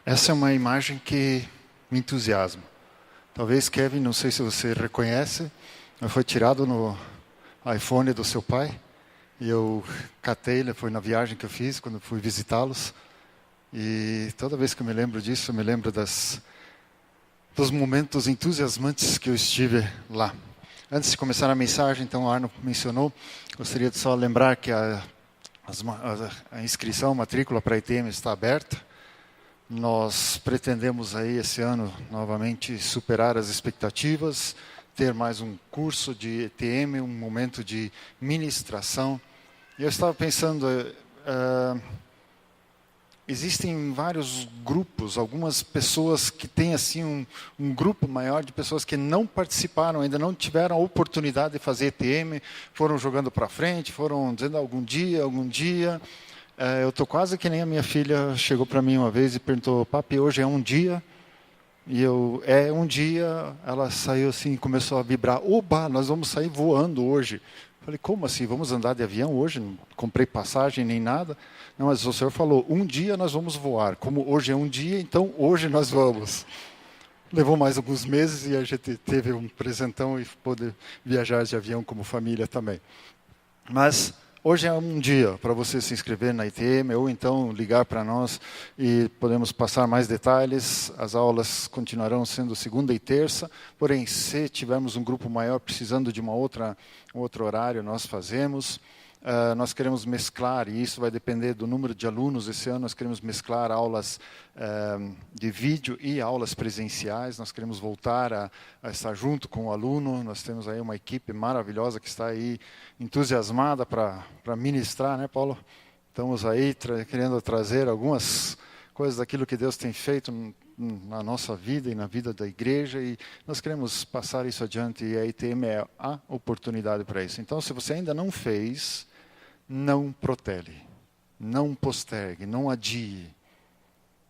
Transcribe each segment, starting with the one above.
Essa é uma imagem que me entusiasma. Talvez, Kevin, não sei se você reconhece, mas foi tirado no iPhone do seu pai. E eu catei, ele foi na viagem que eu fiz, quando fui visitá-los. E toda vez que eu me lembro disso, eu me lembro dos momentos entusiasmantes que eu estive lá. Antes de começar a mensagem, então, o Arno mencionou, gostaria de só lembrar que a inscrição, a matrícula para a ITM está aberta. Nós pretendemos aí esse ano novamente superar as expectativas, ter mais um curso de ETM, um momento de ministração. E eu estava pensando, existem vários grupos, algumas pessoas que têm assim um grupo maior de pessoas que não participaram, ainda não tiveram a oportunidade de fazer ETM, foram jogando para frente, foram dizendo algum dia. Eu estou quase que nem a minha filha chegou para mim uma vez e perguntou, papi, hoje é um dia? E é um dia, ela saiu assim, começou a vibrar, oba, nós vamos sair voando hoje. Falei, como assim, vamos andar de avião hoje? Não comprei passagem nem nada. Não, mas o senhor falou, um dia nós vamos voar. Como hoje é um dia, então hoje nós vamos. Levou mais alguns meses e a gente teve um presentão e pôde viajar de avião como família também. Mas hoje é um dia para você se inscrever na ITM ou então ligar para nós e podemos passar mais detalhes. As aulas continuarão sendo segunda e terça, porém, se tivermos um grupo maior precisando de um outro horário, nós fazemos. Nós queremos mesclar, e isso vai depender do número de alunos. Esse ano nós queremos mesclar aulas de vídeo e aulas presenciais. Nós queremos voltar a estar junto com o aluno. Nós temos aí uma equipe maravilhosa que está aí entusiasmada para ministrar, né, Paulo? Estamos aí querendo trazer algumas coisas daquilo que Deus tem feito na nossa vida e na vida da igreja, e nós queremos passar isso adiante, e a ITM é a oportunidade para isso. Então, se você ainda não fez, não protele, não postergue, não adie.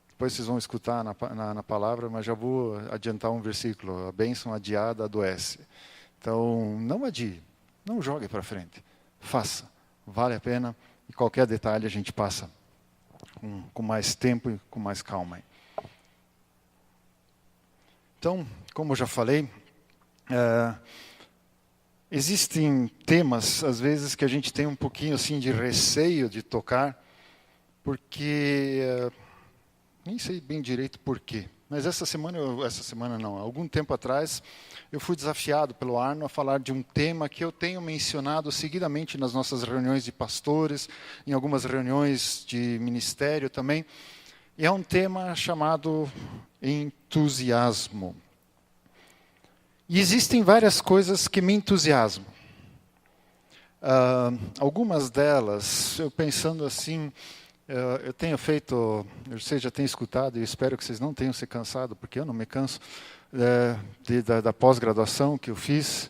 Depois vocês vão escutar na palavra, mas já vou adiantar um versículo. A bênção adiada adoece. Então, não adie, não jogue para frente. Faça, vale a pena. E qualquer detalhe a gente passa com mais tempo e com mais calma. Então, como eu já falei, existem temas, às vezes, que a gente tem um pouquinho assim, de receio de tocar, porque nem sei bem direito por quê. Mas algum tempo atrás, eu fui desafiado pelo Arno a falar de um tema que eu tenho mencionado seguidamente nas nossas reuniões de pastores, em algumas reuniões de ministério também. E é um tema chamado entusiasmo. E existem várias coisas que me entusiasmam. Algumas delas, eu pensando assim, eu tenho feito, vocês já têm escutado, e espero que vocês não tenham se cansado, porque eu não me canso, da pós-graduação que eu fiz,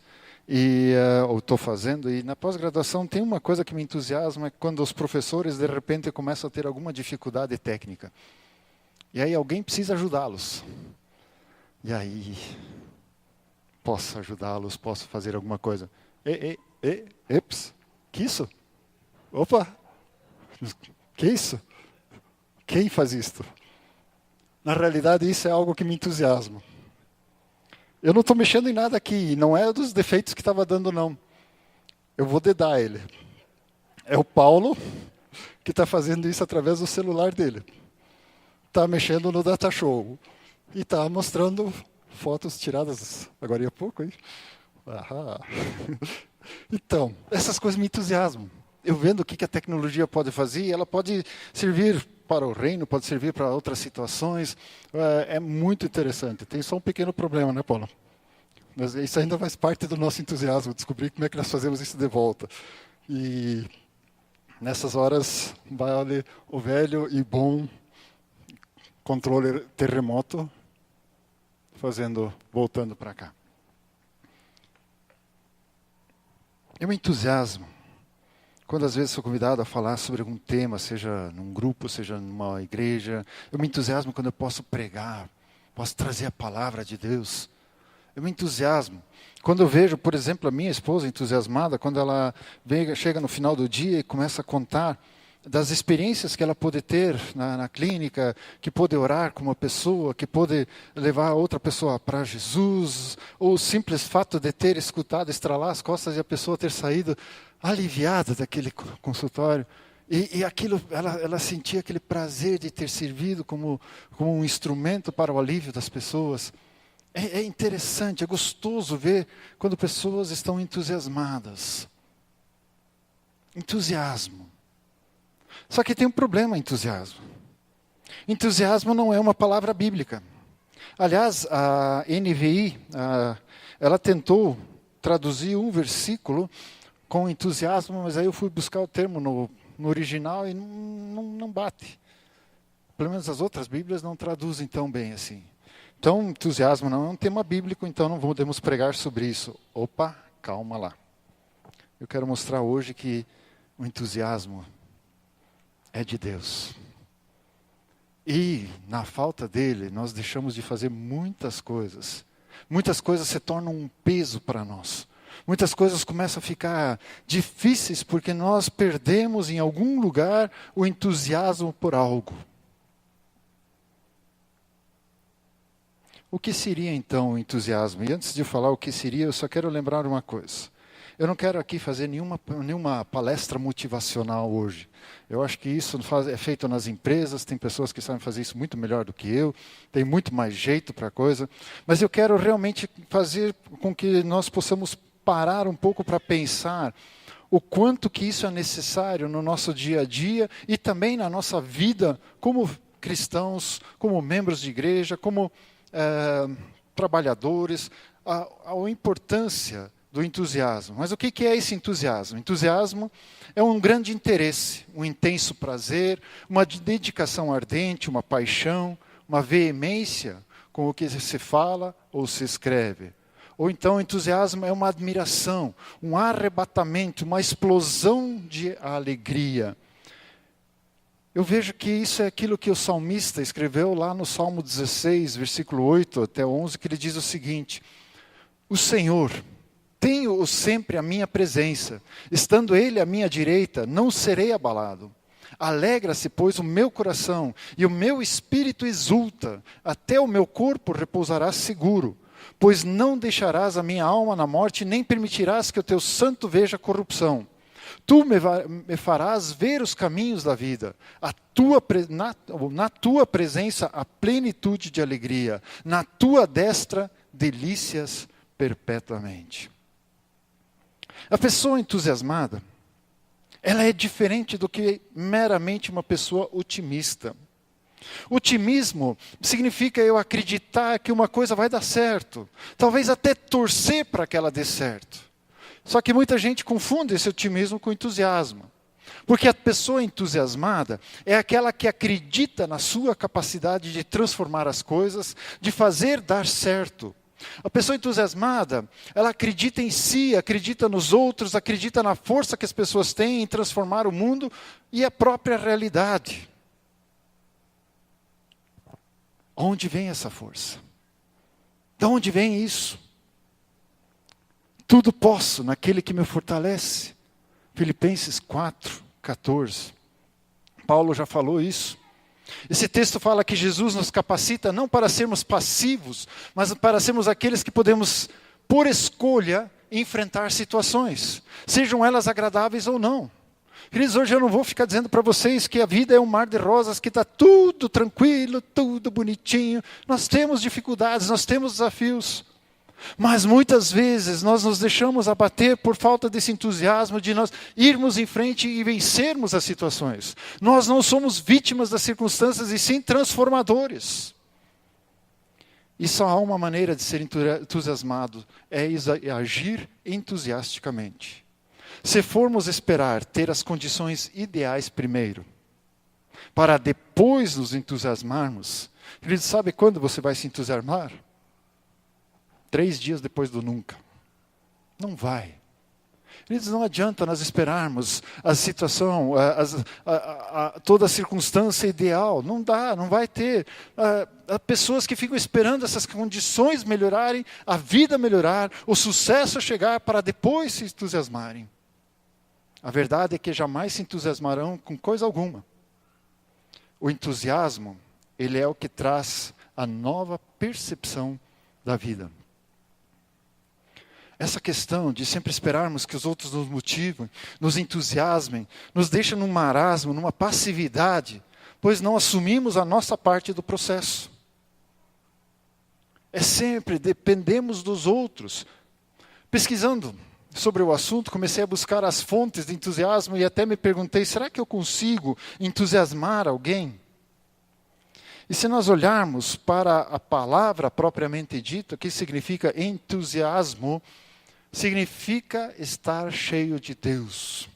ou estou fazendo, e na pós-graduação tem uma coisa que me entusiasma, é quando os professores, de repente, começam a ter alguma dificuldade técnica. E aí alguém precisa ajudá-los. E aí, posso ajudá-los, posso fazer alguma coisa. Eps, que isso? Opa, que isso? Quem faz isto? Na realidade, isso é algo que me entusiasma. Eu não estou mexendo em nada aqui, não é dos defeitos que estava dando, não. Eu vou dedar ele. É o Paulo que está fazendo isso através do celular dele. Está mexendo no Data Show e está mostrando fotos tiradas agora há pouco. Hein? Então, essas coisas me entusiasmam. Eu vendo o que a tecnologia pode fazer, ela pode servir para o reino, pode servir para outras situações. É muito interessante. Tem só um pequeno problema, né, Paulo? Mas isso ainda faz parte do nosso entusiasmo, descobrir como é que nós fazemos isso de volta. E nessas horas, vale o velho e bom controle terremoto, voltando para cá. Eu me entusiasmo quando às vezes sou convidado a falar sobre algum tema, seja num grupo, seja numa igreja. Eu me entusiasmo quando eu posso pregar, posso trazer a palavra de Deus. Eu me entusiasmo quando eu vejo, por exemplo, a minha esposa entusiasmada, quando ela chega no final do dia e começa a contar das experiências que ela pôde ter na clínica, que pôde orar com uma pessoa, que pôde levar outra pessoa para Jesus, ou o simples fato de ter escutado estralar as costas e a pessoa ter saído aliviada daquele consultório. E aquilo, ela sentia aquele prazer de ter servido como um instrumento para o alívio das pessoas. É interessante, é gostoso ver quando pessoas estão entusiasmadas. Entusiasmo. Só que tem um problema, entusiasmo. Entusiasmo não é uma palavra bíblica. Aliás, a NVI, ela tentou traduzir um versículo com entusiasmo, mas aí eu fui buscar o termo no original e não bate. Pelo menos as outras Bíblias não traduzem tão bem assim. Então, entusiasmo não é um tema bíblico, então não podemos pregar sobre isso. Opa, calma lá. Eu quero mostrar hoje que o entusiasmo é de Deus. E, na falta dele, nós deixamos de fazer muitas coisas. Muitas coisas se tornam um peso para nós. Muitas coisas começam a ficar difíceis porque nós perdemos em algum lugar o entusiasmo por algo. O que seria então o entusiasmo? E antes de falar o que seria, eu só quero lembrar uma coisa. Eu não quero aqui fazer nenhuma palestra motivacional hoje. Eu acho que isso é feito nas empresas, tem pessoas que sabem fazer isso muito melhor do que eu, tem muito mais jeito para a coisa. Mas eu quero realmente fazer com que nós possamos parar um pouco para pensar o quanto que isso é necessário no nosso dia a dia e também na nossa vida como cristãos, como membros de igreja, como trabalhadores, a importância do entusiasmo. Mas o que é esse entusiasmo? Entusiasmo é um grande interesse, um intenso prazer, uma dedicação ardente, uma paixão, uma veemência com o que se fala ou se escreve. Ou então entusiasmo é uma admiração, um arrebatamento, uma explosão de alegria. Eu vejo que isso é aquilo que o salmista escreveu lá no Salmo 16, versículo 8 até 11, que ele diz o seguinte: o Senhor, tenho-o sempre à minha presença, estando Ele à minha direita, não serei abalado. Alegra-se, pois, o meu coração, e o meu espírito exulta, até o meu corpo repousará seguro, pois não deixarás a minha alma na morte, nem permitirás que o teu santo veja corrupção. Tu me farás ver os caminhos da vida, na tua presença a plenitude de alegria, na tua destra delícias perpetuamente. A pessoa entusiasmada, ela é diferente do que meramente uma pessoa otimista. Otimismo significa eu acreditar que uma coisa vai dar certo, talvez até torcer para que ela dê certo. Só que muita gente confunde esse otimismo com entusiasmo. Porque a pessoa entusiasmada é aquela que acredita na sua capacidade de transformar as coisas, de fazer dar certo. A pessoa entusiasmada, ela acredita em si, acredita nos outros, acredita na força que as pessoas têm em transformar o mundo e a própria realidade. Onde vem essa força? De onde vem isso? Tudo posso naquele que me fortalece. Filipenses 4:14. Paulo já falou isso. Esse texto fala que Jesus nos capacita não para sermos passivos, mas para sermos aqueles que podemos, por escolha, enfrentar situações, sejam elas agradáveis ou não. Queridos, hoje eu não vou ficar dizendo para vocês que a vida é um mar de rosas, que está tudo tranquilo, tudo bonitinho. Nós temos dificuldades, nós temos desafios. Mas muitas vezes nós nos deixamos abater por falta desse entusiasmo de nós irmos em frente e vencermos as situações. Nós não somos vítimas das circunstâncias e sim transformadores. E só há uma maneira de ser entusiasmado, é agir entusiasticamente. Se formos esperar ter as condições ideais primeiro, para depois nos entusiasmarmos, querido, sabe quando você vai se entusiasmar? 3 dias depois do nunca. Não vai. Queridos, não adianta nós esperarmos a situação, toda a circunstância ideal. Não dá, não vai ter. Há pessoas que ficam esperando essas condições melhorarem, a vida melhorar, o sucesso chegar para depois se entusiasmarem. A verdade é que jamais se entusiasmarão com coisa alguma. O entusiasmo, ele é o que traz a nova percepção da vida. Essa questão de sempre esperarmos que os outros nos motivem, nos entusiasmem, nos deixa num marasmo, numa passividade, pois não assumimos a nossa parte do processo. É sempre dependemos dos outros. Pesquisando sobre o assunto, comecei a buscar as fontes de entusiasmo e até me perguntei, será que eu consigo entusiasmar alguém? E se nós olharmos para a palavra propriamente dita, o que significa entusiasmo, significa estar cheio de Deus.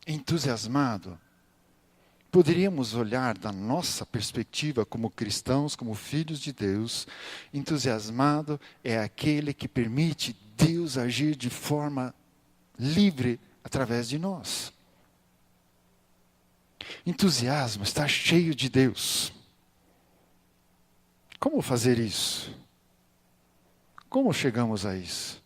Entusiasmado. Poderíamos olhar da nossa perspectiva como cristãos, como filhos de Deus, entusiasmado é aquele que permite Deus agir de forma livre através de nós. Entusiasmo, estar cheio de Deus. Como fazer isso? Como chegamos a isso?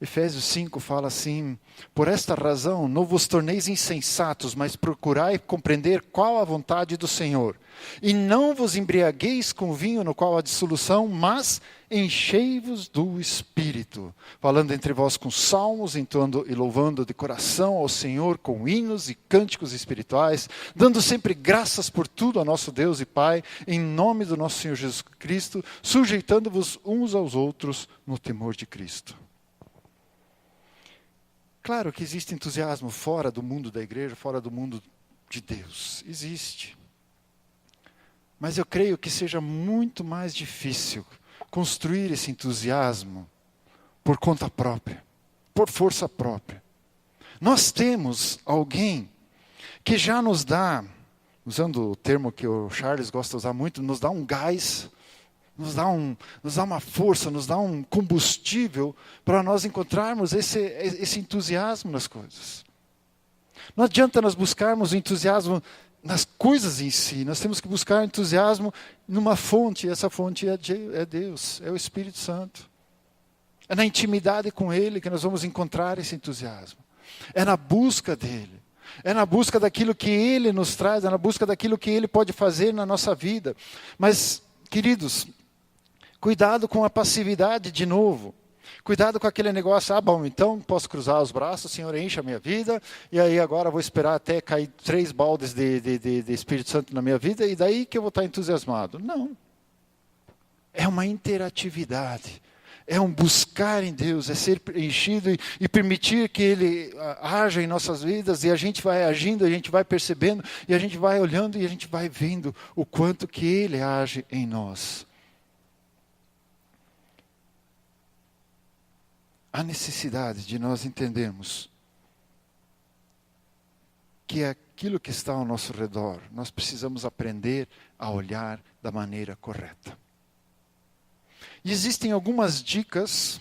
Efésios 5 fala assim, por esta razão não vos torneis insensatos, mas procurai compreender qual a vontade do Senhor. E não vos embriagueis com vinho no qual há dissolução, mas enchei-vos do Espírito. Falando entre vós com salmos, entoando e louvando de coração ao Senhor com hinos e cânticos espirituais, dando sempre graças por tudo a nosso Deus e Pai, em nome do nosso Senhor Jesus Cristo, sujeitando-vos uns aos outros no temor de Cristo. Claro que existe entusiasmo fora do mundo da igreja, fora do mundo de Deus. Existe. Mas eu creio que seja muito mais difícil construir esse entusiasmo por conta própria, por força própria. Nós temos alguém que já nos dá, usando o termo que o Charles gosta de usar muito, nos dá um gás, nos dá uma força, nos dá um combustível para nós encontrarmos esse entusiasmo nas coisas. Não adianta nós buscarmos o entusiasmo nas coisas em si, nós temos que buscar entusiasmo numa fonte, e essa fonte é Deus, é o Espírito Santo. É na intimidade com Ele que nós vamos encontrar esse entusiasmo. É na busca dEle. É na busca daquilo que Ele nos traz, é na busca daquilo que Ele pode fazer na nossa vida. Mas, queridos, cuidado com a passividade de novo. Cuidado com aquele negócio, bom, então posso cruzar os braços, o Senhor enche a minha vida, e aí agora vou esperar até cair 3 baldes de Espírito Santo na minha vida, e daí que eu vou estar entusiasmado. Não. É uma interatividade. É um buscar em Deus, é ser enchido e permitir que Ele haja em nossas vidas, e a gente vai agindo, a gente vai percebendo, e a gente vai olhando e a gente vai vendo o quanto que Ele age em nós. A necessidade de nós entendermos que aquilo que está ao nosso redor, nós precisamos aprender a olhar da maneira correta. E existem algumas dicas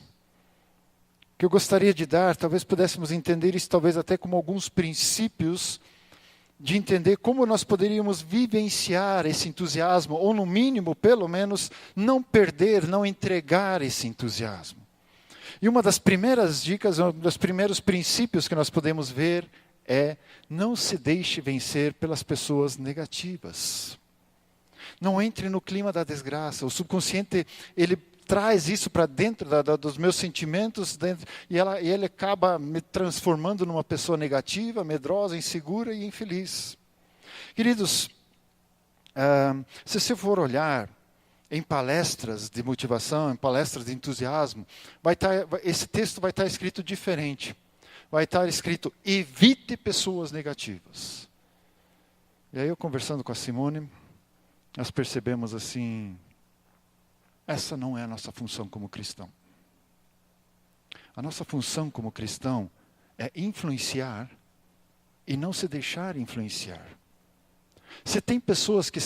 que eu gostaria de dar, talvez pudéssemos entender isso, talvez até como alguns princípios de entender como nós poderíamos vivenciar esse entusiasmo, ou no mínimo, pelo menos, não perder, não entregar esse entusiasmo. E uma das primeiras dicas, um dos primeiros princípios que nós podemos ver é: não se deixe vencer pelas pessoas negativas. Não entre no clima da desgraça. O subconsciente, ele traz isso para dentro dos meus sentimentos, e ele acaba me transformando numa pessoa negativa, medrosa, insegura e infeliz. Queridos, se você for olhar em palestras de motivação, em palestras de entusiasmo, esse texto vai estar escrito diferente. Vai estar escrito: evite pessoas negativas. E aí eu conversando com a Simone, nós percebemos assim, essa não é a nossa função como cristão. A nossa função como cristão é influenciar e não se deixar influenciar. Se tem pessoas que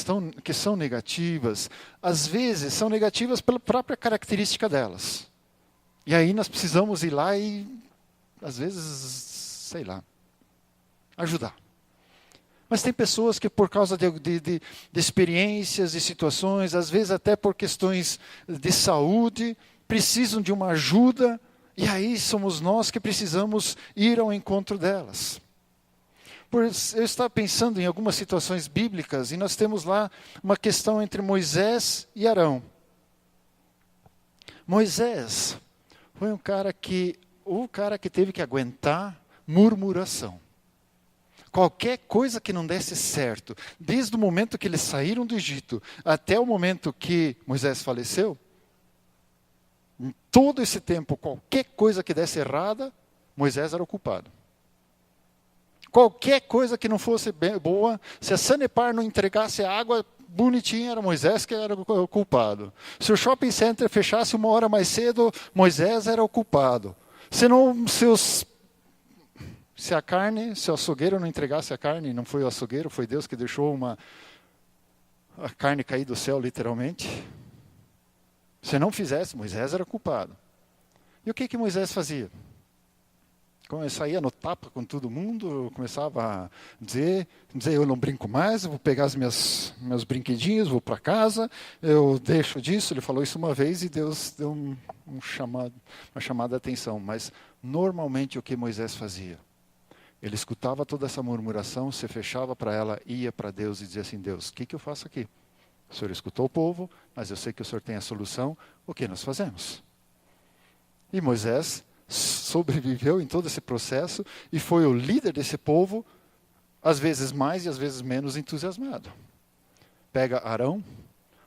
são negativas, às vezes são negativas pela própria característica delas. E aí nós precisamos ir lá e, às vezes, sei lá, ajudar. Mas tem pessoas que por causa de experiências e situações, às vezes até por questões de saúde, precisam de uma ajuda, E aí somos nós que precisamos ir ao encontro delas. Eu estava pensando em algumas situações bíblicas e nós temos lá uma questão entre Moisés e Arão. Moisés foi o cara que teve que aguentar murmuração. Qualquer coisa que não desse certo, desde o momento que eles saíram do Egito até o momento que Moisés faleceu, em todo esse tempo, qualquer coisa que desse errada, Moisés era o culpado. Qualquer coisa que não fosse boa, se a Sanepar não entregasse a água bonitinha, era Moisés que era o culpado. Se o shopping center fechasse 1 hora mais cedo, Moisés era o culpado. Se o açougueiro não entregasse a carne, não foi o açougueiro, foi Deus que deixou a carne cair do céu, literalmente. Se não fizesse, Moisés era culpado. E o que Moisés fazia? Saía no tapa com todo mundo, começava a dizer, eu não brinco mais, eu vou pegar meus brinquedinhos, vou para casa, eu deixo disso. Ele falou isso uma vez e Deus deu uma chamada de atenção. Mas normalmente o que Moisés fazia? Ele escutava toda essa murmuração, se fechava para ela, ia para Deus e dizia assim: Deus, o que eu faço aqui? O Senhor escutou o povo, mas eu sei que o Senhor tem a solução, o que nós fazemos? E Moisés sobreviveu em todo esse processo e foi o líder desse povo, às vezes mais e às vezes menos entusiasmado. Pega Arão,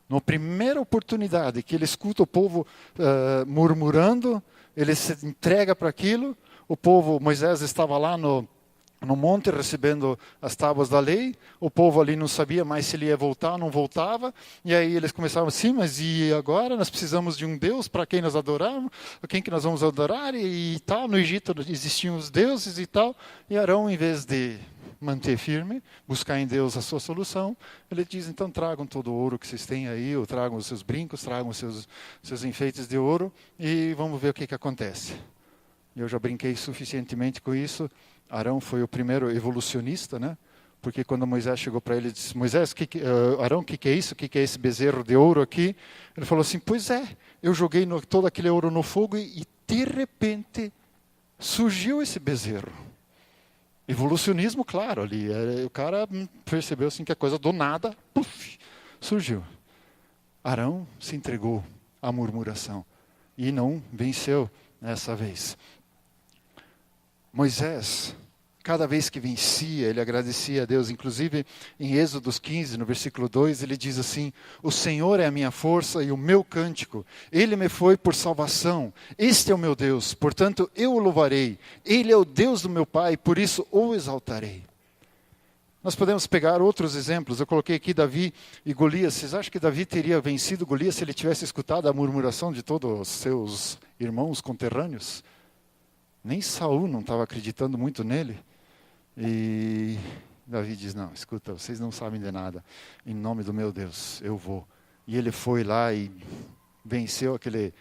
na primeira oportunidade que ele escuta o povo murmurando, ele se entrega para aquilo. Moisés estava lá no monte recebendo as tábuas da lei, o povo ali não sabia mais se ele ia voltar ou não voltava, e aí eles começavam assim: mas e agora? Nós precisamos de um Deus para quem nós adoramos, quem que nós vamos adorar e tal. No Egito existiam os deuses e tal, e Arão, em vez de manter firme, buscar em Deus a sua solução, ele diz: então tragam todo o ouro que vocês têm aí, ou tragam os seus brincos, tragam os seus enfeites de ouro, e vamos ver o que acontece. Eu já brinquei suficientemente com isso. Arão foi o primeiro evolucionista, né? Porque quando Moisés chegou para ele e disse: Moisés, Arão, o que é isso? O que é esse bezerro de ouro aqui? Ele falou assim: pois é, eu joguei todo aquele ouro no fogo e de repente surgiu esse bezerro. Evolucionismo, claro, ali. O cara percebeu assim que a coisa do nada, surgiu. Arão se entregou à murmuração e não venceu dessa vez. Moisés, cada vez que vencia, ele agradecia a Deus. Inclusive, em Êxodo 15, no versículo 2, ele diz assim: o Senhor é a minha força e o meu cântico. Ele me foi por salvação. Este é o meu Deus, portanto eu o louvarei. Ele é o Deus do meu pai, por isso o exaltarei. Nós podemos pegar outros exemplos. Eu coloquei aqui Davi e Golias. Vocês acham que Davi teria vencido Golias se ele tivesse escutado a murmuração de todos os seus irmãos conterrâneos? Nem Saul não estava acreditando muito nele. E Davi diz: não, escuta, vocês não sabem de nada. Em nome do meu Deus, eu vou. E ele foi lá e venceu aquele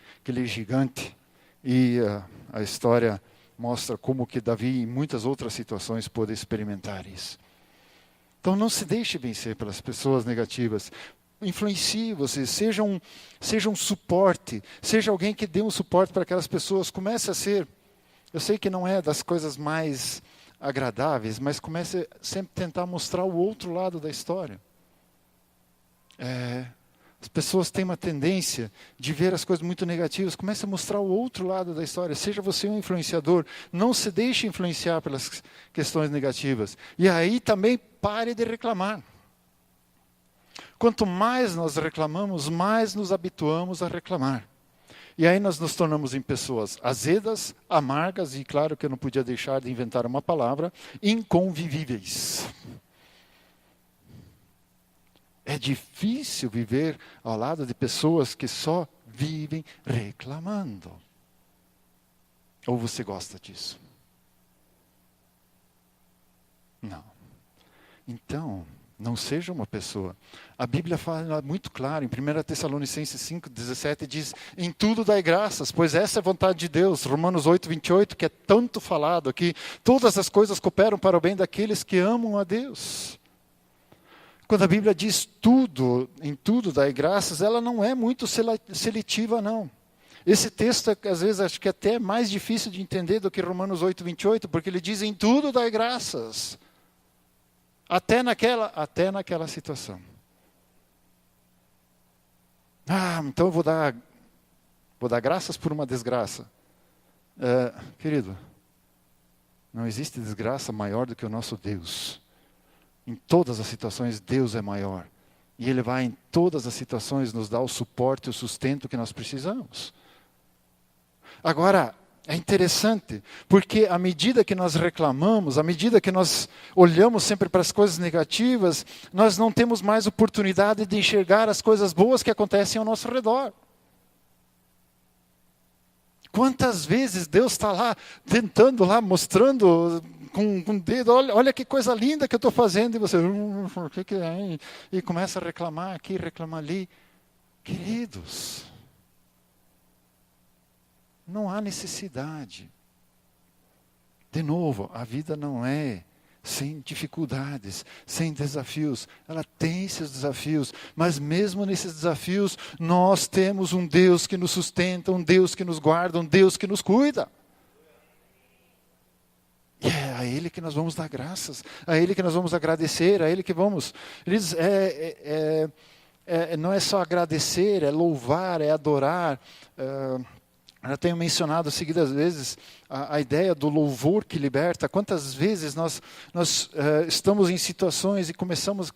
gigante. E a história mostra como que Davi, em muitas outras situações, pôde experimentar isso. Então não se deixe vencer pelas pessoas negativas. Influencie vocês, seja um suporte. Seja alguém que dê um suporte para aquelas pessoas. Comece a ser... Eu sei que não é das coisas mais agradáveis, mas comece sempre a tentar mostrar o outro lado da história. As pessoas têm uma tendência de ver as coisas muito negativas. Comece a mostrar o outro lado da história. Seja você um influenciador. Não se deixe influenciar pelas questões negativas. E aí também pare de reclamar. Quanto mais nós reclamamos, mais nos habituamos a reclamar. E aí nós nos tornamos em pessoas azedas, amargas, e claro que eu não podia deixar de inventar uma palavra, inconvivíveis. É difícil viver ao lado de pessoas que só vivem reclamando. Ou você gosta disso? Não. Então, não seja uma pessoa. A Bíblia fala muito claro, em 1 Tessalonicenses 5:17 diz: em tudo dai graças, pois essa é a vontade de Deus. Romanos 8:28, que é tanto falado aqui: todas as coisas cooperam para o bem daqueles que amam a Deus. Quando a Bíblia diz tudo, em tudo dai graças, ela não é muito seletiva, não. Esse texto, às vezes, acho que até é mais difícil de entender do que Romanos 8:28, porque ele diz: em tudo dai graças, até naquela situação. Então eu vou dar graças por uma desgraça. Querido, não existe desgraça maior do que o nosso Deus. Em todas as situações, Deus é maior. E Ele vai, em todas as situações, nos dar o suporte e o sustento que nós precisamos. Agora, é interessante, porque à medida que nós reclamamos, à medida que nós olhamos sempre para as coisas negativas, nós não temos mais oportunidade de enxergar as coisas boas que acontecem ao nosso redor. Quantas vezes Deus está lá, tentando lá, mostrando com o dedo, olha que coisa linda que eu estou fazendo, e você, o que é? E começa a reclamar aqui, reclamar ali. Queridos, não há necessidade. De novo, a vida não é sem dificuldades, sem desafios. Ela tem seus desafios, mas mesmo nesses desafios, nós temos um Deus que nos sustenta, um Deus que nos guarda, um Deus que nos cuida. E é a Ele que nós vamos dar graças, a Ele que nós vamos agradecer, a Ele que vamos... Ele diz, não é só agradecer, é louvar, é adorar. Eu tenho mencionado seguidas vezes a ideia do louvor que liberta. Quantas vezes nós estamos em situações e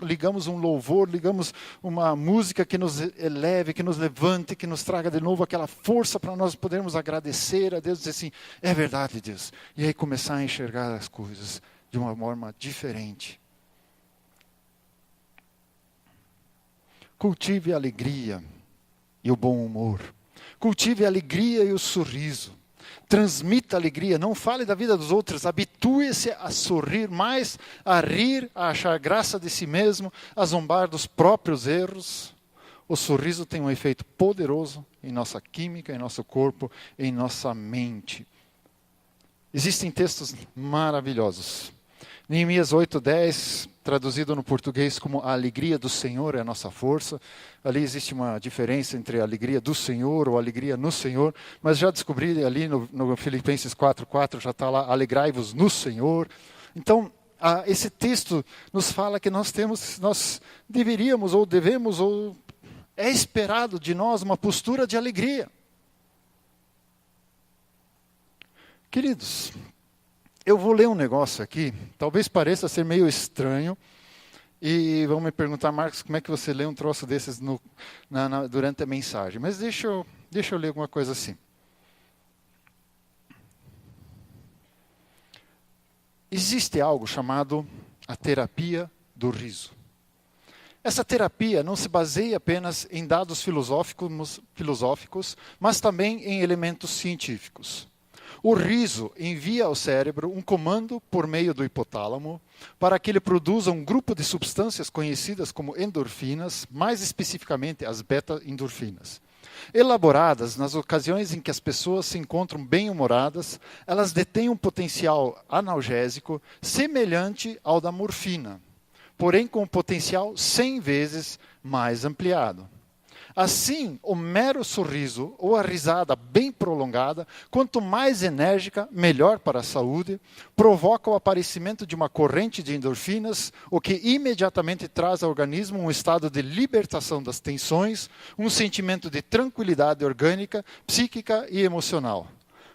ligamos um louvor, ligamos uma música que nos eleve, que nos levante, que nos traga de novo aquela força para nós podermos agradecer a Deus, dizer assim, é verdade, Deus. E aí começar a enxergar as coisas de uma forma diferente. Cultive a alegria e o bom humor. Cultive a alegria e o sorriso. Transmita alegria. Não fale da vida dos outros. Habitue-se a sorrir mais, a rir, a achar graça de si mesmo, a zombar dos próprios erros. O sorriso tem um efeito poderoso em nossa química, em nosso corpo, em nossa mente. Existem textos maravilhosos. Neemias 8:10, traduzido no português como a alegria do Senhor é a nossa força. Ali existe uma diferença entre a alegria do Senhor ou a alegria no Senhor, mas já descobri ali no Filipenses 4:4, já está lá, alegrai-vos no Senhor. Então, esse texto nos fala que nós deveríamos ou devemos, ou é esperado de nós uma postura de alegria. Queridos, eu vou ler um negócio aqui, talvez pareça ser meio estranho, e vão me perguntar, Marcos, como é que você lê um troço desses durante a mensagem? Mas deixa eu ler alguma coisa assim. Existe algo chamado a terapia do riso. Essa terapia não se baseia apenas em dados filosóficos, mas também em elementos científicos. O riso envia ao cérebro um comando por meio do hipotálamo para que ele produza um grupo de substâncias conhecidas como endorfinas, mais especificamente as beta-endorfinas. Elaboradas nas ocasiões em que as pessoas se encontram bem-humoradas, elas detêm um potencial analgésico semelhante ao da morfina, porém com um potencial 100 vezes mais ampliado. Assim, o mero sorriso ou a risada bem prolongada, quanto mais enérgica, melhor para a saúde, provoca o aparecimento de uma corrente de endorfinas, o que imediatamente traz ao organismo um estado de libertação das tensões, um sentimento de tranquilidade orgânica, psíquica e emocional.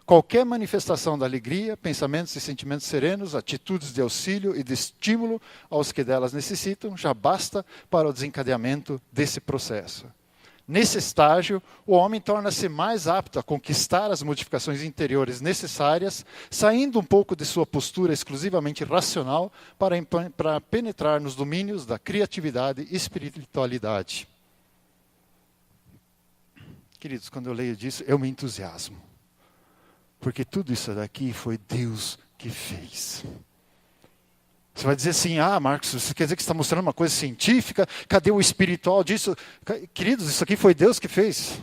Qualquer manifestação da alegria, pensamentos e sentimentos serenos, atitudes de auxílio e de estímulo aos que delas necessitam, já basta para o desencadeamento desse processo. Nesse estágio, o homem torna-se mais apto a conquistar as modificações interiores necessárias, saindo um pouco de sua postura exclusivamente racional para penetrar nos domínios da criatividade e espiritualidade. Queridos, quando eu leio disso, eu me entusiasmo. Porque tudo isso daqui foi Deus que fez. Você vai dizer assim, Marcos, você quer dizer que você está mostrando uma coisa científica? Cadê o espiritual disso? Queridos, isso aqui foi Deus que fez.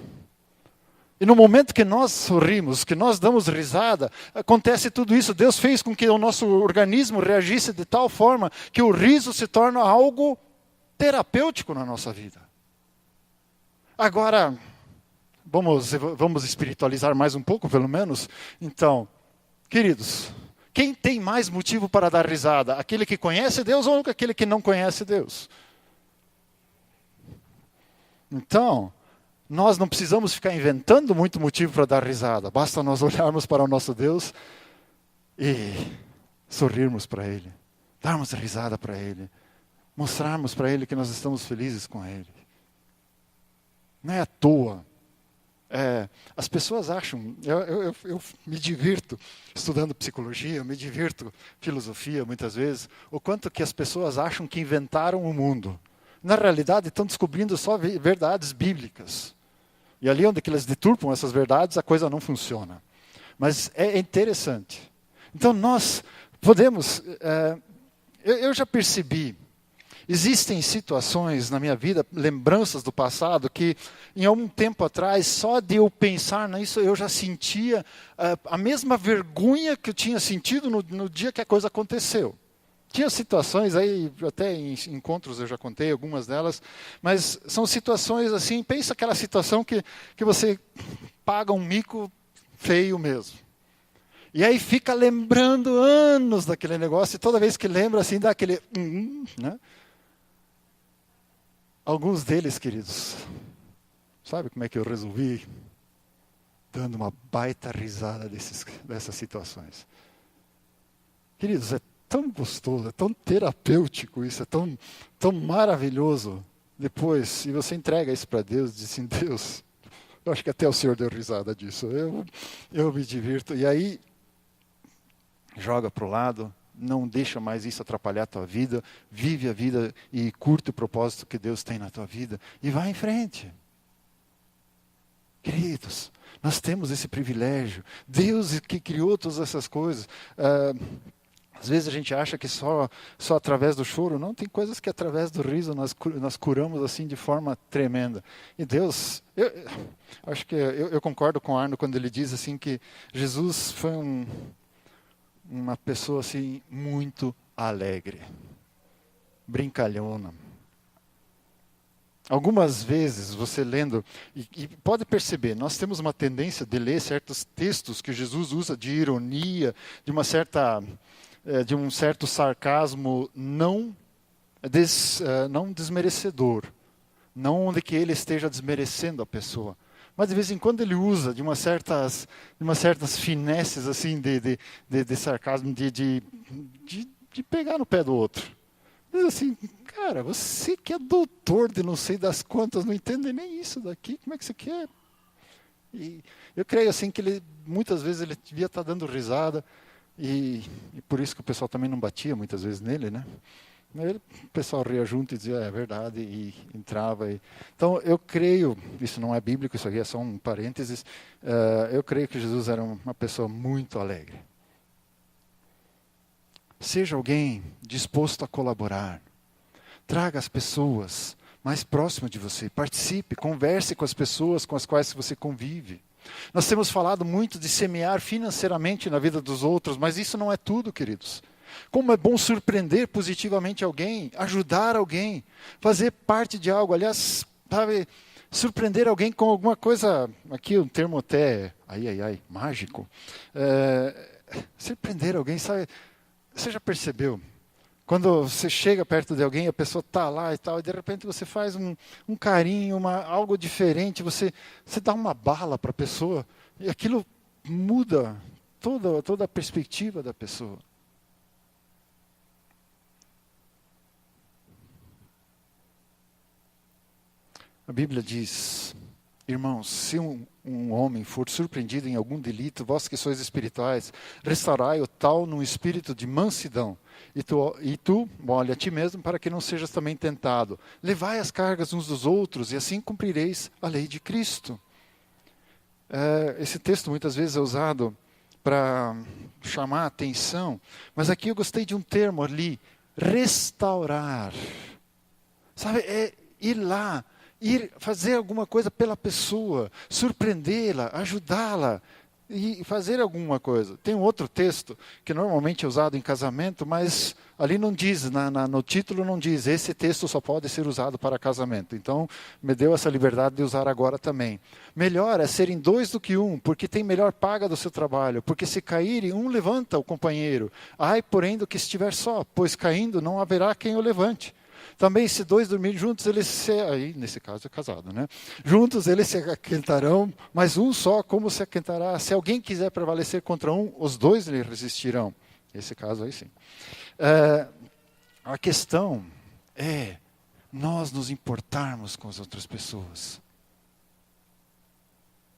E no momento que nós sorrimos, que nós damos risada, acontece tudo isso. Deus fez com que o nosso organismo reagisse de tal forma que o riso se torna algo terapêutico na nossa vida. Agora, Vamos espiritualizar mais um pouco, pelo menos? Então, queridos, quem tem mais motivo para dar risada? Aquele que conhece Deus ou aquele que não conhece Deus? Então, nós não precisamos ficar inventando muito motivo para dar risada. Basta nós olharmos para o nosso Deus e sorrirmos para Ele. Darmos risada para Ele. Mostrarmos para Ele que nós estamos felizes com Ele. Não é à toa. As pessoas acham, eu me divirto estudando psicologia, eu me divirto filosofia muitas vezes, o quanto que as pessoas acham que inventaram o mundo. Na realidade, estão descobrindo só verdades bíblicas. E ali onde que eles deturpam essas verdades, a coisa não funciona. Mas é interessante. Então nós podemos, eu já percebi, existem situações na minha vida, lembranças do passado, que em algum tempo atrás, só de eu pensar nisso, eu já sentia a mesma vergonha que eu tinha sentido no dia que a coisa aconteceu. Tinha situações aí, até em encontros eu já contei algumas delas, mas são situações assim, pensa aquela situação que você paga um mico feio mesmo. E aí fica lembrando anos daquele negócio, e toda vez que lembra assim, dá aquele... né? Alguns deles, queridos, sabe como é que eu resolvi? Dando uma baita risada dessas situações. Queridos, é tão gostoso, é tão terapêutico isso, é tão maravilhoso. Depois, se você entrega isso para Deus, diz assim, Deus, eu acho que até o Senhor deu risada disso, eu me divirto. E aí, joga para o lado, não deixa mais isso atrapalhar a tua vida, vive a vida e curte o propósito que Deus tem na tua vida e vai em frente. Queridos, nós temos esse privilégio. Deus que criou todas essas coisas. Às vezes a gente acha que só através do choro, não, tem coisas que através do riso nós curamos assim de forma tremenda. E Deus, eu acho que eu concordo com o Arno quando ele diz assim que Jesus foi uma pessoa assim muito alegre, brincalhona. Algumas vezes você lendo, e pode perceber, nós temos uma tendência de ler certos textos que Jesus usa de ironia, de um certo sarcasmo não desmerecedor, não onde que ele esteja desmerecendo a pessoa. Mas de vez em quando ele usa de umas certas finesses assim de sarcasmo, de pegar no pé do outro. Diz assim, cara, você que é doutor de não sei das quantas, não entende nem isso daqui, como é que você quer? E eu creio assim que ele, muitas vezes ele devia estar dando risada, e por isso que o pessoal também não batia muitas vezes nele, né? O pessoal ria junto e dizia, é verdade, e entrava. Então, eu creio, isso não é bíblico, isso aqui é só um parênteses, eu creio que Jesus era uma pessoa muito alegre. Seja alguém disposto a colaborar. Traga as pessoas mais próximas de você, participe, converse com as pessoas com as quais você convive. Nós temos falado muito de semear financeiramente na vida dos outros, mas isso não é tudo, queridos. Como é bom surpreender positivamente alguém, ajudar alguém, fazer parte de algo. Aliás, sabe, surpreender alguém com alguma coisa, aqui um termo até, mágico. Surpreender alguém, sabe, você já percebeu? Quando você chega perto de alguém, a pessoa está lá e tal, e de repente você faz um carinho, algo diferente, você dá uma bala para a pessoa, e aquilo muda toda a perspectiva da pessoa. A Bíblia diz, irmãos, se um homem for surpreendido em algum delito, vós que sois espirituais, restaurai o tal num espírito de mansidão. E tu, olha a ti mesmo, para que não sejas também tentado. Levai as cargas uns dos outros, e assim cumprireis a lei de Cristo. Esse texto muitas vezes é usado para chamar a atenção, mas aqui eu gostei de um termo ali, restaurar. Sabe, é ir fazer alguma coisa pela pessoa, surpreendê-la, ajudá-la, e fazer alguma coisa. Tem um outro texto que normalmente é usado em casamento, mas ali não diz, no título não diz, esse texto só pode ser usado para casamento. Então, me deu essa liberdade de usar agora também. Melhor é serem dois do que um, porque tem melhor paga do seu trabalho. Porque se caírem, um levanta o companheiro. Ai, porém, do que estiver só, pois caindo não haverá quem o levante. Também, se dois dormirem juntos, eles aí nesse caso é casado, né? Juntos eles se aquentarão, mas um só como se aquentará? Se alguém quiser prevalecer contra um, os dois lhe resistirão. Nesse caso aí sim. A questão é nós nos importarmos com as outras pessoas.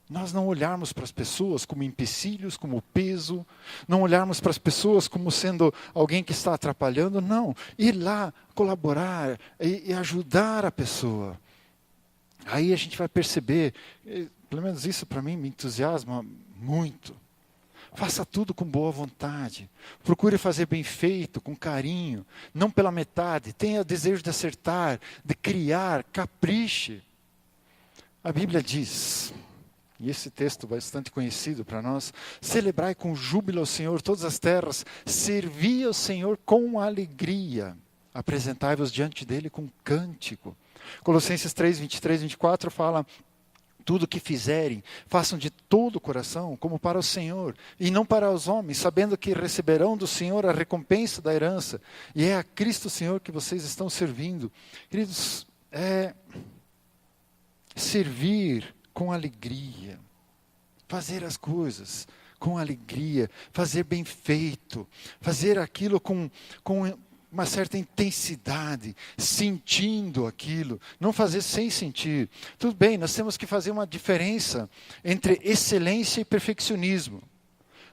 Nós não olharmos para as pessoas como empecilhos, como peso, não olharmos para as pessoas como sendo alguém que está atrapalhando, não. Ir lá, colaborar e ajudar a pessoa. Aí a gente vai perceber, pelo menos isso para mim me entusiasma muito. Faça tudo com boa vontade. Procure fazer bem feito, com carinho, não pela metade. Tenha desejo de acertar, de criar, capriche. A Bíblia diz... E esse texto bastante conhecido para nós. Celebrai com júbilo ao Senhor todas as terras. Servi ao Senhor com alegria. Apresentai-vos diante dele com cântico. Colossenses 3, 23, 24 fala... Tudo o que fizerem, façam de todo o coração, como para o Senhor, e não para os homens, sabendo que receberão do Senhor a recompensa da herança. E é a Cristo Senhor que vocês estão servindo. Queridos, servir com alegria, fazer as coisas com alegria, fazer bem feito, fazer aquilo com uma certa intensidade, sentindo aquilo, não fazer sem sentir. Tudo bem, nós temos que fazer uma diferença entre excelência e perfeccionismo.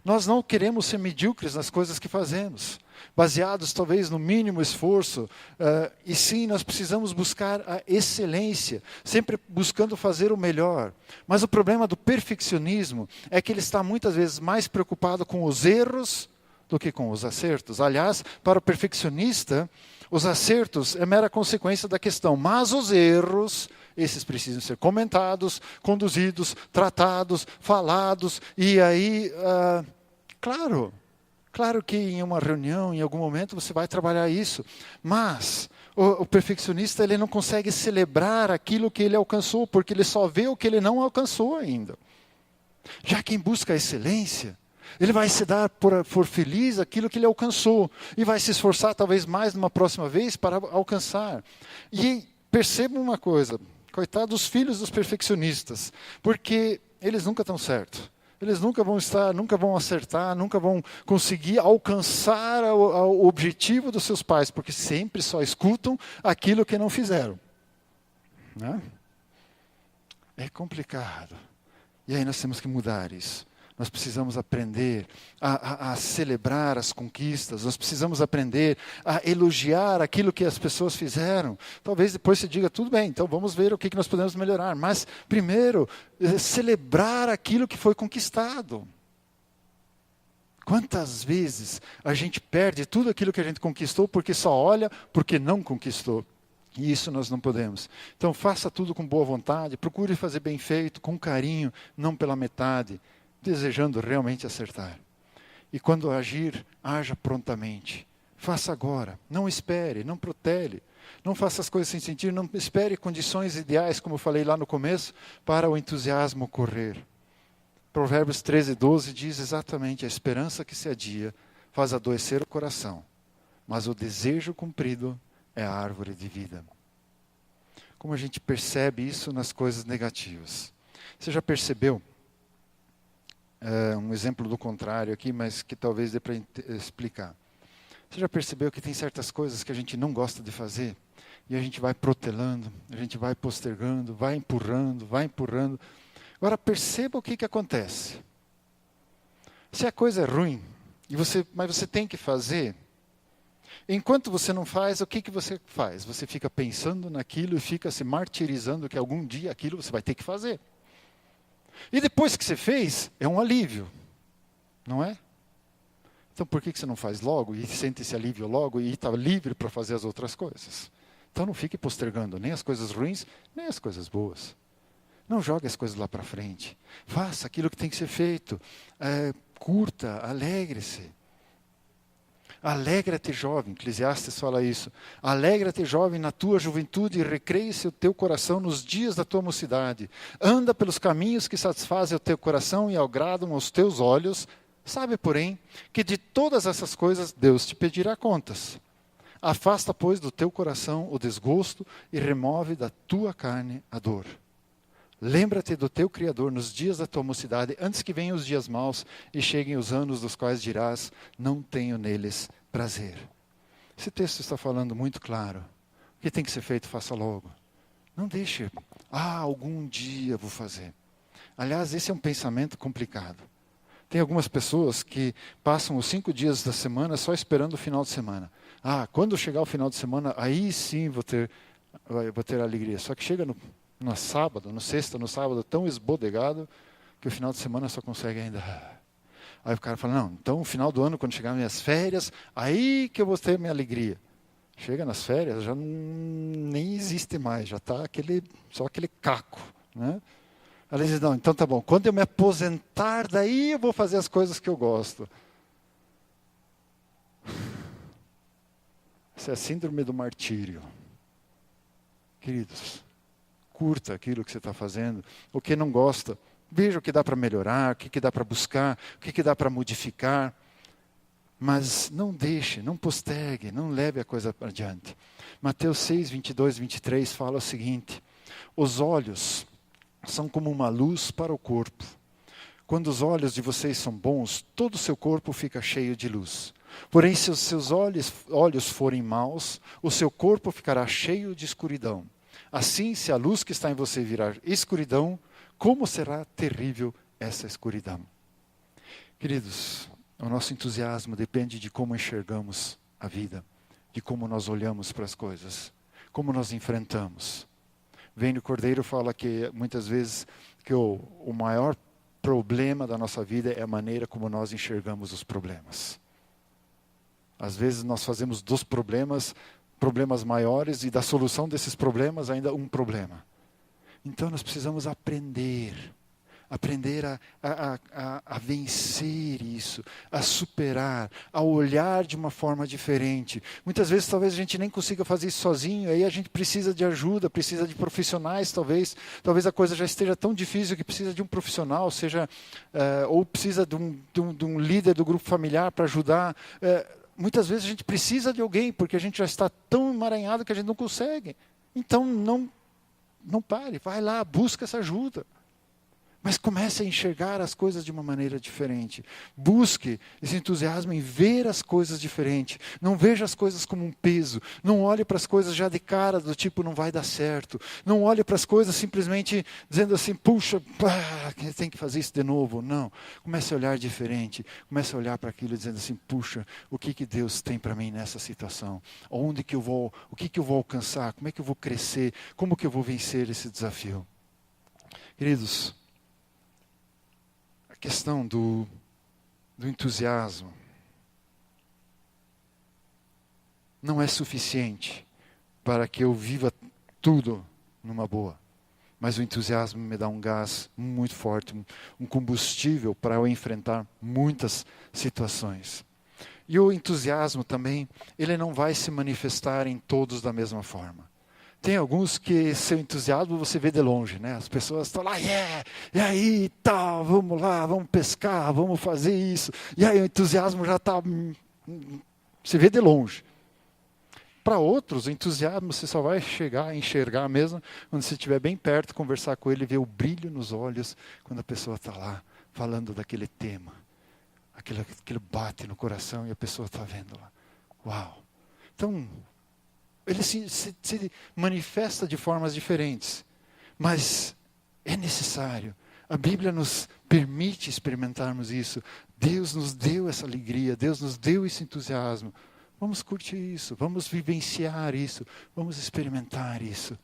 Nós não queremos ser medíocres nas coisas que fazemos, baseados talvez no mínimo esforço, e sim, nós precisamos buscar a excelência, sempre buscando fazer o melhor. Mas o problema do perfeccionismo é que ele está muitas vezes mais preocupado com os erros do que com os acertos. Aliás, para o perfeccionista, os acertos é mera consequência da questão, mas os erros, esses precisam ser comentados, conduzidos, tratados, falados, e aí, claro que em uma reunião, em algum momento, você vai trabalhar isso, mas o perfeccionista ele não consegue celebrar aquilo que ele alcançou, porque ele só vê o que ele não alcançou ainda. Já quem busca a excelência, ele vai se dar por feliz aquilo que ele alcançou, e vai se esforçar talvez mais numa próxima vez para alcançar. E percebam uma coisa, coitados dos filhos dos perfeccionistas, porque eles nunca estão certos. Eles nunca vão acertar, nunca vão conseguir alcançar o objetivo dos seus pais, porque sempre só escutam aquilo que não fizeram. Né? É complicado. E aí nós temos que mudar isso. Nós precisamos aprender a celebrar as conquistas, nós precisamos aprender a elogiar aquilo que as pessoas fizeram. Talvez depois você diga, tudo bem, então vamos ver o que nós podemos melhorar. Mas, primeiro, celebrar aquilo que foi conquistado. Quantas vezes a gente perde tudo aquilo que a gente conquistou porque só olha porque não conquistou? E isso nós não podemos. Então, faça tudo com boa vontade, procure fazer bem feito, com carinho, não pela metade, desejando realmente acertar. E quando agir, haja prontamente. Faça agora, não espere, não protele. Não faça as coisas sem sentir, não espere condições ideais, como eu falei lá no começo, para o entusiasmo ocorrer. Provérbios 13, 12 diz exatamente, a esperança que se adia faz adoecer o coração, mas o desejo cumprido é a árvore de vida. Como a gente percebe isso nas coisas negativas? Você já percebeu? Um exemplo do contrário aqui, mas que talvez dê para explicar. Você já percebeu que tem certas coisas que a gente não gosta de fazer? E a gente vai protelando, a gente vai postergando, vai empurrando. Agora perceba o que acontece. Se a coisa é ruim, mas você tem que fazer, enquanto você não faz, o que você faz? Você fica pensando naquilo e fica se martirizando que algum dia aquilo você vai ter que fazer. E depois que você fez, é um alívio, não é? Então por que você não faz logo e sente esse alívio logo e está livre para fazer as outras coisas? Então não fique postergando nem as coisas ruins, nem as coisas boas. Não jogue as coisas lá para frente. Faça aquilo que tem que ser feito. Curta, alegre-se. Alegra-te, jovem, Eclesiastes fala isso. Alegra-te, jovem, na tua juventude e recreie-se o teu coração nos dias da tua mocidade. Anda pelos caminhos que satisfazem o teu coração e agradam aos teus olhos. Sabe, porém, que de todas essas coisas Deus te pedirá contas. Afasta, pois, do teu coração o desgosto e remove da tua carne a dor. Lembra-te do teu Criador nos dias da tua mocidade, antes que venham os dias maus e cheguem os anos dos quais dirás, não tenho neles prazer. Esse texto está falando muito claro. O que tem que ser feito, faça logo. Não deixe, algum dia vou fazer. Aliás, esse é um pensamento complicado. Tem algumas pessoas que passam os 5 dias da semana só esperando o final de semana. Quando chegar o final de semana, aí sim vou ter alegria. Só que chega no sábado, no sábado, tão esbodegado, que o final de semana só consegue ainda. Aí o cara fala, não, então no final do ano, quando chegar minhas férias, aí que eu vou ter minha alegria. Chega nas férias, já nem existe mais, já está só aquele caco, né? Aí ele diz, não, então tá bom, quando eu me aposentar, daí eu vou fazer as coisas que eu gosto. Essa é a síndrome do martírio. Queridos, curta aquilo que você está fazendo, o que não gosta, veja o que dá para melhorar, o que dá para buscar, o que dá para modificar, mas não deixe, não postergue, não leve a coisa para adiante. Mateus 6, 22, 23 fala o seguinte, os olhos são como uma luz para o corpo. Quando os olhos de vocês são bons, todo o seu corpo fica cheio de luz. Porém, se os seus olhos forem maus, o seu corpo ficará cheio de escuridão. Assim, se a luz que está em você virar escuridão, como será terrível essa escuridão? Queridos, o nosso entusiasmo depende de como enxergamos a vida, de como nós olhamos para as coisas, como nós enfrentamos. Vênio Cordeiro fala que muitas vezes que o maior problema da nossa vida é a maneira como nós enxergamos os problemas. Às vezes nós fazemos dos problemas maiores e da solução desses problemas ainda um problema. Então nós precisamos aprender a vencer isso, a superar, a olhar de uma forma diferente. Muitas vezes talvez a gente nem consiga fazer isso sozinho, aí a gente precisa de ajuda, precisa de profissionais talvez a coisa já esteja tão difícil que precisa de um profissional, ou precisa de um líder do grupo familiar para ajudar. Muitas vezes a gente precisa de alguém, porque a gente já está tão emaranhado que a gente não consegue. Então não pare, vai lá, busca essa ajuda. Mas comece a enxergar as coisas de uma maneira diferente. Busque esse entusiasmo em ver as coisas diferente. Não veja as coisas como um peso. Não olhe para as coisas já de cara, do tipo, não vai dar certo. Não olhe para as coisas simplesmente dizendo assim, puxa, tem que fazer isso de novo. Não. Comece a olhar diferente. Comece a olhar para aquilo dizendo assim, puxa, o que Deus tem para mim nessa situação? O que eu vou alcançar? Como é que eu vou crescer? Como que eu vou vencer esse desafio? Queridos, a questão do entusiasmo não é suficiente para que eu viva tudo numa boa. Mas o entusiasmo me dá um gás muito forte, um combustível para eu enfrentar muitas situações. E o entusiasmo também, ele não vai se manifestar em todos da mesma forma. Tem alguns que seu entusiasmo você vê de longe, né? As pessoas estão lá, e aí, tal, vamos lá, vamos pescar, vamos fazer isso. E aí o entusiasmo já está, se vê de longe. Para outros, o entusiasmo você só vai chegar a enxergar mesmo quando você estiver bem perto, conversar com ele, ver o brilho nos olhos, quando a pessoa está lá falando daquele tema. Aquilo bate no coração e a pessoa está vendo lá. Uau! Então, ele se manifesta de formas diferentes, mas é necessário. A Bíblia nos permite experimentarmos isso. Deus nos deu essa alegria, Deus nos deu esse entusiasmo. Vamos curtir isso, vamos vivenciar isso, vamos experimentar isso.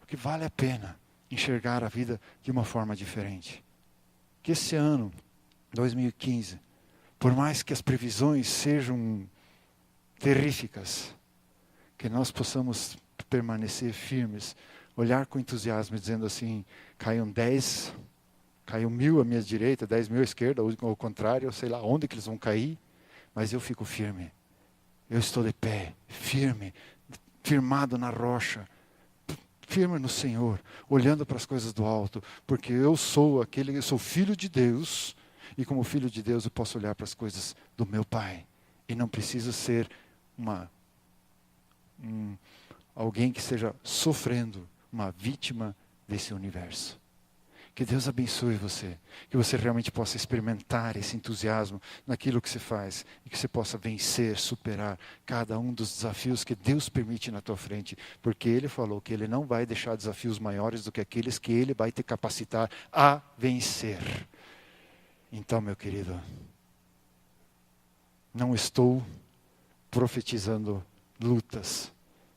Porque vale a pena enxergar a vida de uma forma diferente. Que esse ano, 2015, por mais que as previsões sejam terríficas, que nós possamos permanecer firmes, olhar com entusiasmo, dizendo assim, caiam 10, caiam 1.000 à minha direita, 10.000 à esquerda, ou ao contrário, sei lá onde que eles vão cair, mas eu fico firme. Eu estou de pé, firme, firmado na rocha, firme no Senhor, olhando para as coisas do alto, porque eu sou filho de Deus, e como filho de Deus eu posso olhar para as coisas do meu Pai, e não preciso ser alguém que esteja sofrendo, uma vítima desse universo. Que Deus abençoe você, que você realmente possa experimentar esse entusiasmo naquilo que você faz, e que você possa vencer, superar cada um dos desafios que Deus permite na tua frente, porque Ele falou que Ele não vai deixar desafios maiores do que aqueles que Ele vai te capacitar a vencer. Então, meu querido, não estou profetizando lutas,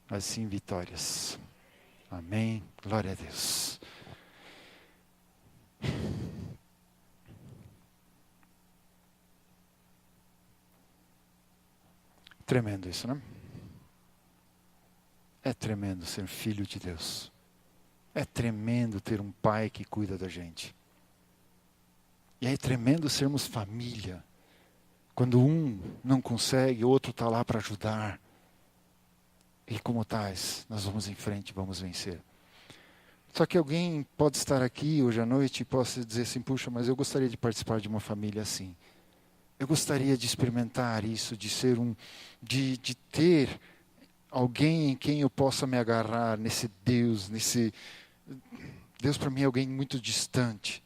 mas sim vitórias. Amém. Glória a Deus. Tremendo isso, né? É tremendo ser filho de Deus. É tremendo ter um pai que cuida da gente. E é tremendo sermos família. Quando um não consegue, o outro está lá para ajudar. E como tais, nós vamos em frente, vamos vencer. Só que alguém pode estar aqui hoje à noite e possa dizer assim, puxa, mas eu gostaria de participar de uma família assim. Eu gostaria de experimentar isso, de ser de ter alguém em quem eu possa me agarrar, nesse Deus, Deus para mim é alguém muito distante.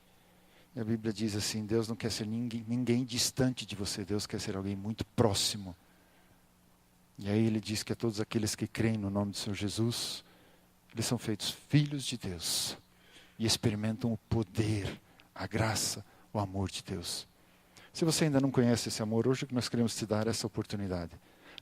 E a Bíblia diz assim, Deus não quer ser ninguém distante de você, Deus quer ser alguém muito próximo. E aí Ele diz que a todos aqueles que creem no nome do Senhor Jesus, eles são feitos filhos de Deus e experimentam o poder, a graça, o amor de Deus. Se você ainda não conhece esse amor, hoje nós queremos te dar essa oportunidade.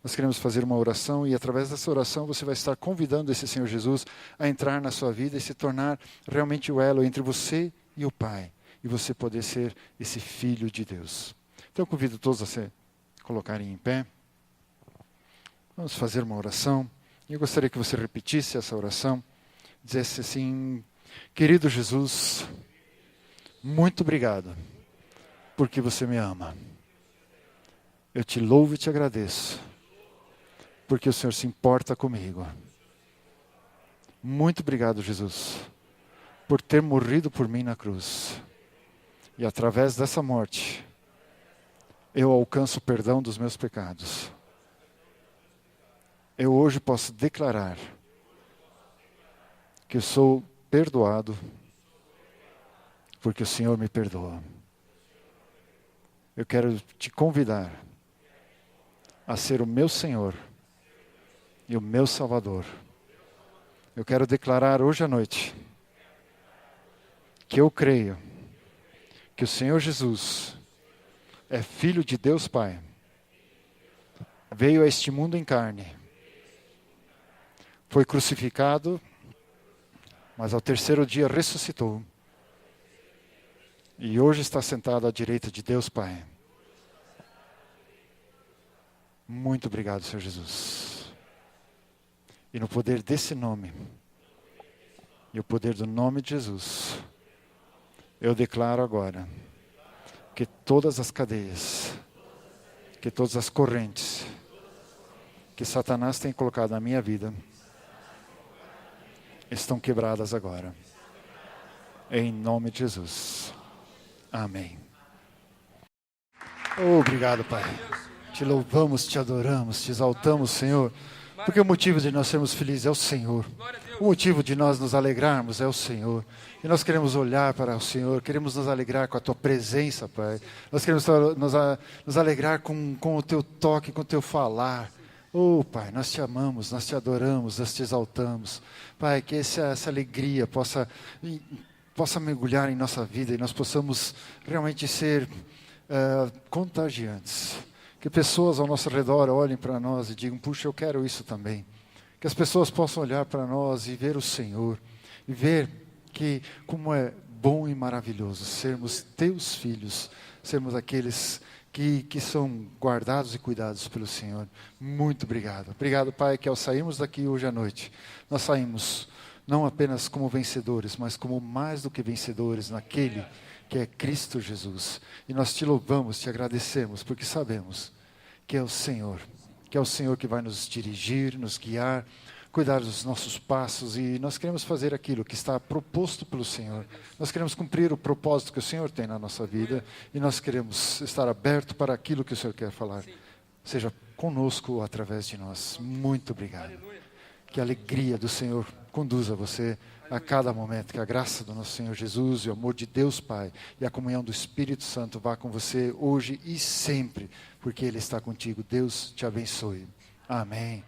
Nós queremos fazer uma oração e através dessa oração você vai estar convidando esse Senhor Jesus a entrar na sua vida e se tornar realmente o elo entre você e o Pai. E você poder ser esse filho de Deus. Então eu convido todos a se colocarem em pé. Vamos fazer uma oração. E eu gostaria que você repetisse essa oração. Dizesse assim, querido Jesus, muito obrigado, porque você me ama. Eu te louvo e te agradeço, porque o Senhor se importa comigo. Muito obrigado, Jesus, por ter morrido por mim na cruz. E através dessa morte, eu alcanço o perdão dos meus pecados. Eu hoje posso declarar que eu sou perdoado, porque o Senhor me perdoa. Eu quero te convidar a ser o meu Senhor e o meu Salvador. Eu quero declarar hoje à noite que eu creio que o Senhor Jesus é Filho de Deus Pai, veio a este mundo em carne, foi crucificado, mas ao terceiro dia ressuscitou, e hoje está sentado à direita de Deus Pai. Muito obrigado, Senhor Jesus. E no poder desse nome, e o poder do nome de Jesus, eu declaro agora que todas as cadeias, que todas as correntes que Satanás tem colocado na minha vida estão quebradas agora. Em nome de Jesus. Amém. Obrigado, Pai. Te louvamos, te adoramos, te exaltamos, Senhor, porque o motivo de nós sermos felizes é o Senhor. O motivo de nós nos alegrarmos é o Senhor. E nós queremos olhar para o Senhor, queremos nos alegrar com a Tua presença, Pai. Nós queremos nos alegrar com o Teu toque, com o Teu falar. Oh, Pai, nós te amamos, nós te adoramos, nós te exaltamos. Pai, que essa alegria possa mergulhar em nossa vida e nós possamos realmente ser contagiantes. Que pessoas ao nosso redor olhem para nós e digam, puxa, eu quero isso também. Que as pessoas possam olhar para nós e ver o Senhor. E ver que como é bom e maravilhoso sermos teus filhos. Sermos aqueles que são guardados e cuidados pelo Senhor. Muito obrigado. Obrigado, Pai, que ao sairmos daqui hoje à noite, nós saímos não apenas como vencedores, mas como mais do que vencedores naquele que é Cristo Jesus. E nós te louvamos, te agradecemos, porque sabemos que é o Senhor que vai nos dirigir, nos guiar, cuidar dos nossos passos, e nós queremos fazer aquilo que está proposto pelo Senhor. Nós queremos cumprir o propósito que o Senhor tem na nossa vida, e nós queremos estar aberto para aquilo que o Senhor quer falar. Seja conosco ou através de nós. Muito obrigado. Que a alegria do Senhor conduza você a cada momento. Que a graça do nosso Senhor Jesus e o amor de Deus Pai e a comunhão do Espírito Santo vá com você hoje e sempre, porque Ele está contigo. Deus te abençoe. Amém.